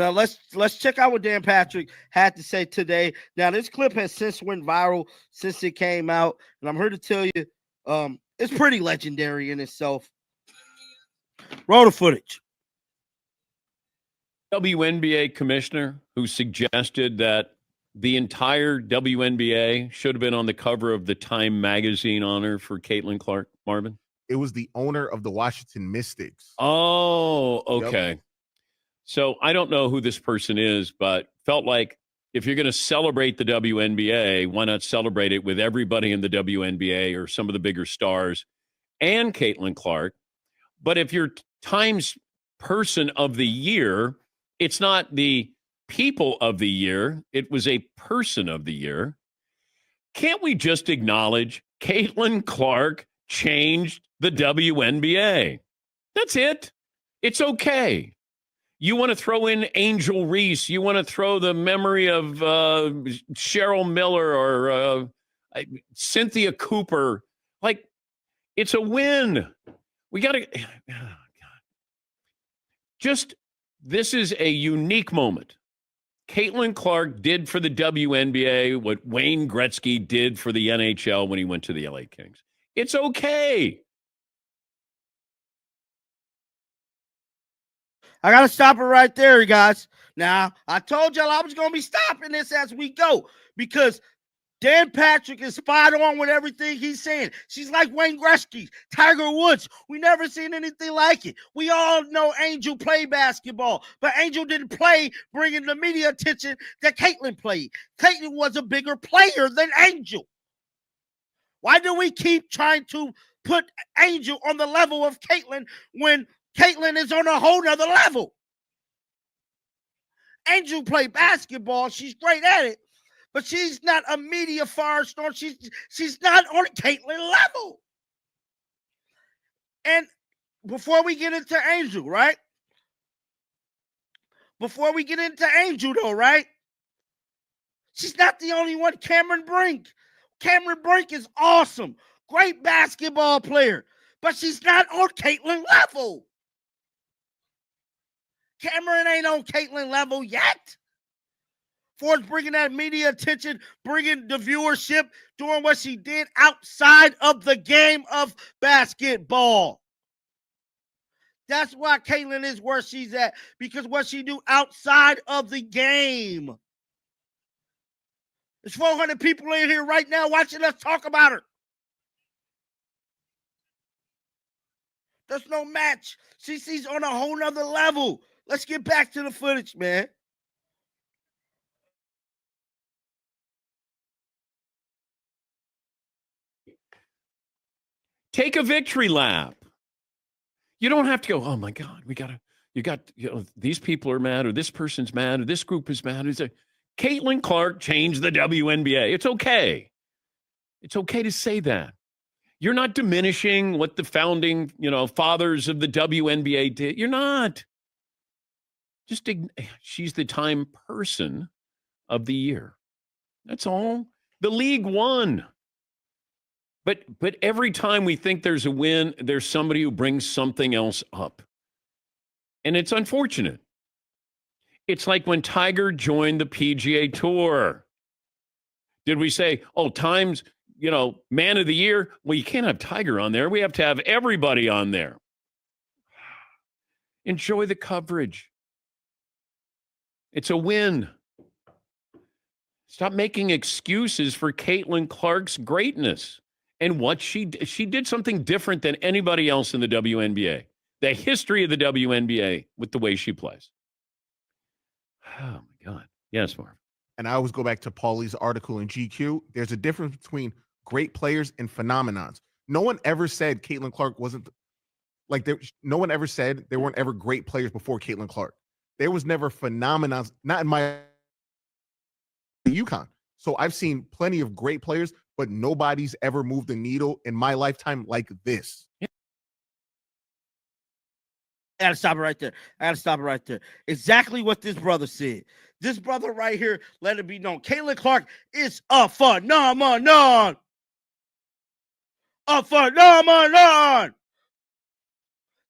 Now let's check out what Dan Patrick had to say today. Now this clip has since went viral since it came out, and I'm here to tell you, it's pretty legendary in itself. Roll the footage. WNBA commissioner who suggested that the entire WNBA should have been on the cover of the Time magazine honor for Caitlin Clark, Marvin? It was the owner of the Washington Mystics. Oh, okay. Yep. So I don't know who this person is, but felt like if you're going to celebrate the WNBA, why not celebrate it with everybody in the WNBA or some of the bigger stars and Caitlin Clark? But if you're Time's Person of the Year, it's not the People of the Year. It was a Person of the Year. Can't we just acknowledge Caitlin Clark changed the WNBA? That's it. It's okay. You want to throw in Angel Reese. You want to throw the memory of Cheryl Miller or Cynthia Cooper. Like, it's a win. We got to just, this is a unique moment. Caitlin Clark did for the WNBA what Wayne Gretzky did for the NHL when he went to the LA Kings. It's okay. I got to stop it right there, you guys. Now, I told y'all I was going to be stopping this as we go because Dan Patrick is spot on with everything he's saying. She's like Wayne Gretzky, Tiger Woods. We never seen anything like it. We all know Angel played basketball, but Angel didn't play bringing the media attention that Caitlin played. Caitlin was a bigger player than Angel. Why do we keep trying to put Angel on the level of Caitlin when Caitlin is on a whole nother level? Angel played basketball. She's great at it. But she's not a media firestorm. She's not on Caitlin level. And before we get into Angel, right? Before we get into Angel, though, right? She's not the only one. Cameron Brink. Cameron Brink is awesome. Great basketball player. But she's not on Caitlin level. Cameron ain't on Caitlin level yet. For bringing that media attention, bringing the viewership, doing what she did outside of the game of basketball. That's why Caitlin is where she's at, because what she do outside of the game. There's 400 people in here right now watching us talk about her. There's no match. She's on a whole nother level. Let's get back to the footage, man. Take a victory lap. You don't have to go, oh my God, these people are mad, or this person's mad, or this group is mad. Caitlin Clark changed the WNBA. It's okay. It's okay to say that. You're not diminishing what the founding, fathers of the WNBA did. You're not. She's the Time Person of the Year. That's all. The league won. But every time we think there's a win, there's somebody who brings something else up. And it's unfortunate. It's like when Tiger joined the PGA Tour. Did we say, oh, Time's, man of the year? Well, you can't have Tiger on there. We have to have everybody on there. Enjoy the coverage. It's a win. Stop making excuses for Caitlin Clark's greatness. And what she did something different than anybody else in the WNBA. The history of the WNBA with the way she plays. Oh, my God. Yes, Marv. And I always go back to Paulie's article in GQ. There's a difference between great players and phenomenons. No one ever said Caitlin Clark wasn't no one ever said there weren't ever great players before Caitlin Clark. There was never phenomenons, not in my UConn. So I've seen plenty of great players, but nobody's ever moved the needle in my lifetime like this. I gotta stop it right there. Exactly what this brother said. This brother right here, let it be known. Caitlin Clark is a phenomenon. A phenomenon.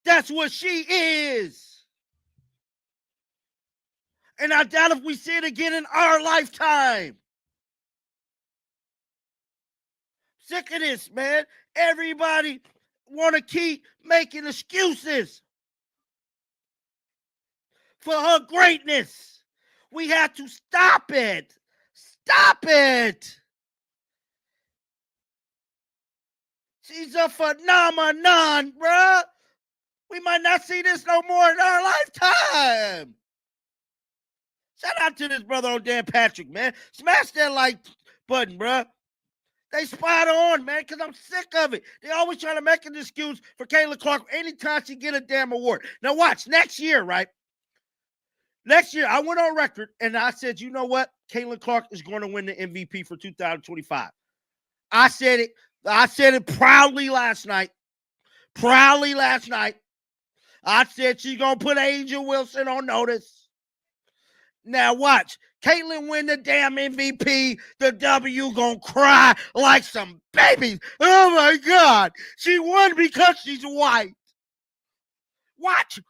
That's what she is. And I doubt if we see it again in our lifetime. Sick of this, man. Everybody want to keep making excuses for her greatness. We have to stop it. Stop it. She's a phenomenon, bruh. We might not see this no more in our lifetime. Shout out to this brother on Dan Patrick, man. Smash that like button, bruh. They spot on, man, because I'm sick of it. They always trying to make an excuse for Caitlin Clark anytime she get a damn award. Now watch, next year, right? Next year, I went on record and I said, you know what? Caitlin Clark is going to win the MVP for 2025. I said it. I said it proudly last night. I said she's going to put Angel Wilson on notice. Now watch. Caitlin win the damn MVP. The W gonna cry like some babies. Oh my God. She won because she's white. Watch.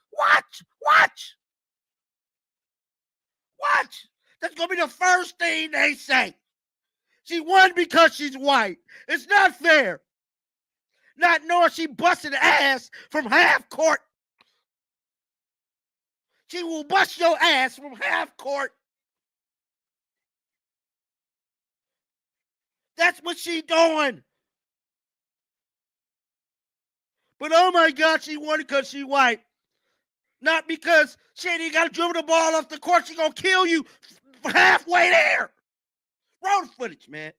That's gonna be the first thing they say. She won because she's white. It's not fair. Not knowing she busted ass from half court. She will bust your ass from half court. That's what she doing. But oh my God, she won because she white. Not because she ain't got to dribble the ball off the court. She gonna kill you halfway there. Roll the footage, man.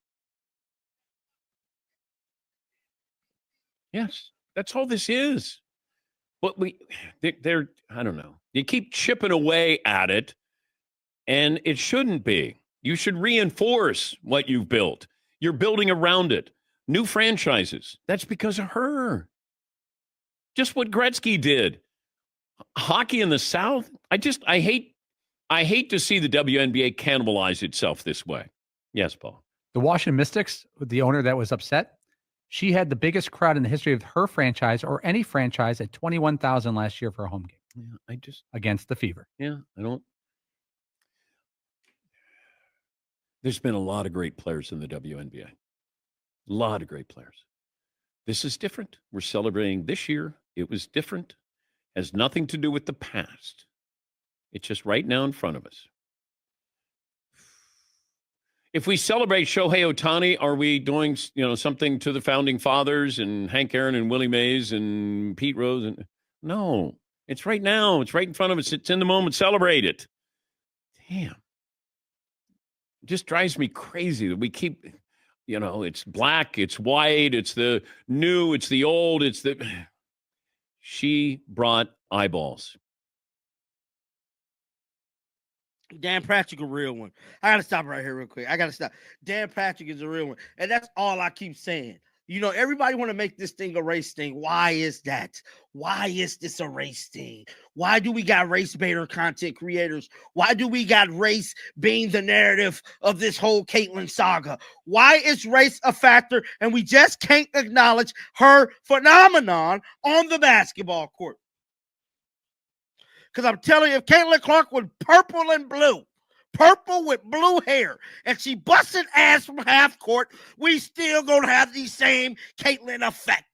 Yes, that's all this is. But they're, I don't know. You keep chipping away at it, and it shouldn't be. You should reinforce what you've built. You're building around it. New franchises. That's because of her. Just what Gretzky did. Hockey in the South. I hate to see the WNBA cannibalize itself this way. Yes, Paul. The Washington Mystics, the owner that was upset, she had the biggest crowd in the history of her franchise or any franchise at 21,000 last year for a home game. Yeah, against the Fever. Yeah, There's been a lot of great players in the WNBA. A lot of great players. This is different. We're celebrating this year. It was different. Has nothing to do with the past. It's just right now in front of us. If we celebrate Shohei Ohtani, are we doing, something to the founding fathers and Hank Aaron and Willie Mays and Pete Rose? No, it's right now. It's right in front of us. It's in the moment. Celebrate it. Damn. It just drives me crazy that we keep, it's black, it's white, it's the new, it's the old, She brought eyeballs. Dan Patrick, a real one. I got to stop right here real quick. Dan Patrick is a real one. And that's all I keep saying. Everybody want to make this thing a race thing. Why is that? Why is this a race thing? Why do we got race baiter content creators? Why do we got race being the narrative of this whole Caitlin saga? Why is race a factor and we just can't acknowledge her phenomenon on the basketball court? Because I'm telling you, if Caitlin Clark was purple and blue, purple with blue hair, and she busted ass from half court, we still gonna have the same Caitlin effect.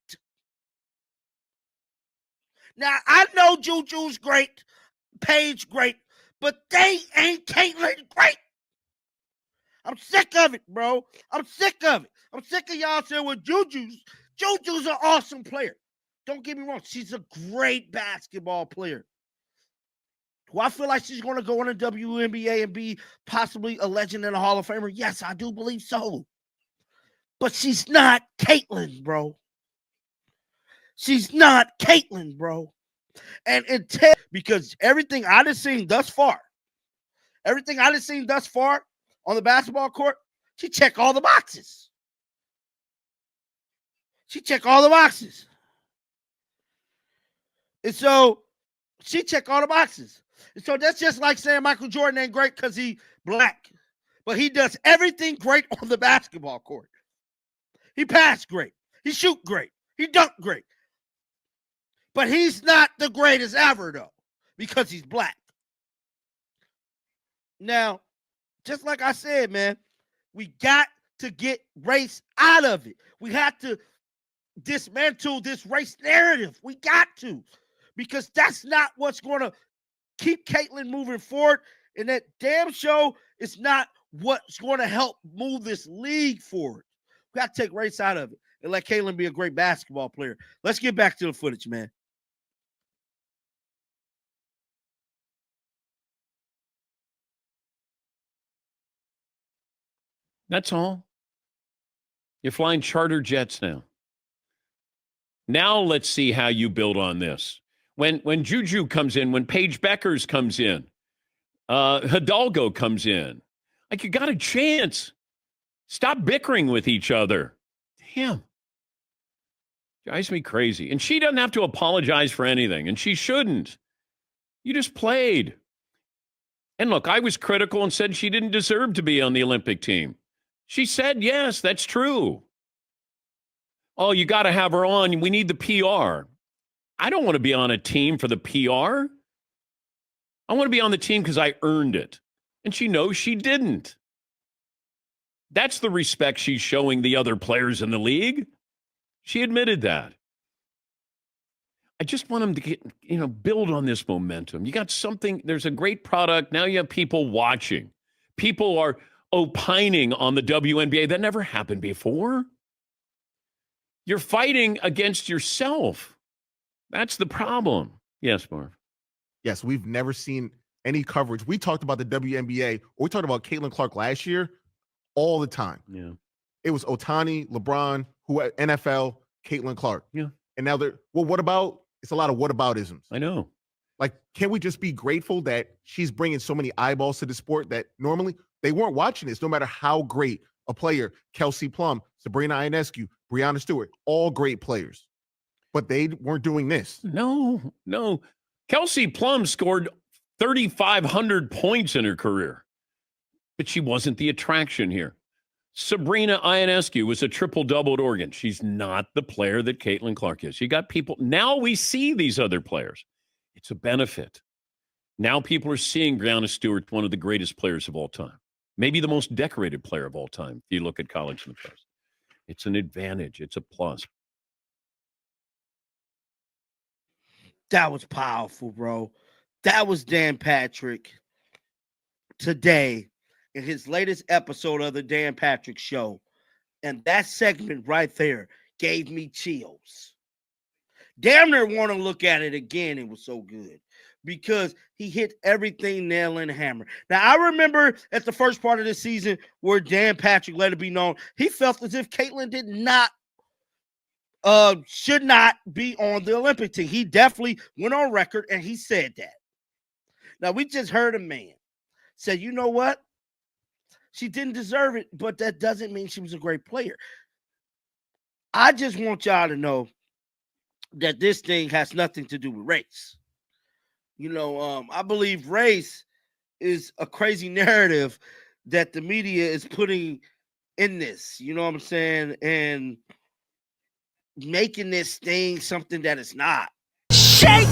Now, I know Juju's great, Paige great, but they ain't Caitlin great. I'm sick of it, bro. I'm sick of it. I'm sick of y'all saying, well, Juju's an awesome player. Don't get me wrong. She's a great basketball player. Do I feel like she's going to go in the WNBA and be possibly a legend and a Hall of Famer? Yes, I do believe so. But she's not Caitlin, bro. She's not Caitlin, bro. And because everything I done seen thus far on the basketball court, she checked all the boxes. And so she checked all the boxes. And so that's just like saying Michael Jordan ain't great because he black. But he does everything great on the basketball court. He passed great. He shoot great. He dunk great. But he's not the greatest ever, though, because he's black. Now, just like I said, man, we got to get race out of it. We have to dismantle this race narrative. We got to, because that's not what's going to keep Caitlyn moving forward. And that damn show is not what's going to help move this league forward. We got to take race out of it and let Caitlyn be a great basketball player. Let's get back to the footage, man. That's all. You're flying charter jets now. Now let's see how you build on this. When Juju comes in, when Paige Beckers comes in, Hidalgo comes in, like, you got a chance. Stop bickering with each other. Damn. Drives me crazy. And she doesn't have to apologize for anything, and she shouldn't. You just played. And look, I was critical and said she didn't deserve to be on the Olympic team. She said, yes, that's true. Oh, you got to have her on. We need the PR. I don't want to be on a team for the PR. I want to be on the team because I earned it. And she knows she didn't. That's the respect she's showing the other players in the league. She admitted that. I just want them to get, build on this momentum. You got something, there's a great product. Now you have people watching. People are opining on the WNBA. That never happened before. You're fighting against yourself. That's the problem. Yes, Marv. Yes, we've never seen any coverage. We talked about the WNBA, or we talked about Caitlin Clark last year all the time. Yeah. It was Ohtani, LeBron, NFL, Caitlin Clark. Yeah. And now what about, it's a lot of whataboutisms. I know. Like, can we just be grateful that she's bringing so many eyeballs to the sport that normally they weren't watching this, no matter how great a player, Kelsey Plum, Sabrina Ionescu, Breonna Stewart, all great players. But they weren't doing this. No. Kelsey Plum scored 3,500 points in her career, but she wasn't the attraction here. Sabrina Ionescu was a triple-double at Oregon. She's not the player that Caitlin Clark is. You got people. Now we see these other players. It's a benefit. Now people are seeing Breonna Stewart, one of the greatest players of all time. Maybe the most decorated player of all time, if you look at college in the past. It's an advantage. It's a plus. That was powerful, bro. That was Dan Patrick today in his latest episode of the Dan Patrick Show. And that segment right there gave me chills. Damn near want to look at it again. It was so good because he hit everything nail in the hammer. Now, I remember at the first part of the season where Dan Patrick let it be known he felt as if Caitlyn should not be on the Olympic team. He definitely went on record and he said that. Now, we just heard a man say, you know what? She didn't deserve it, but that doesn't mean she was a great player. I just want y'all to know that this thing has nothing to do with race. I believe race is a crazy narrative that the media is putting in this, you know what I'm saying? And making this thing something that it's not. Shake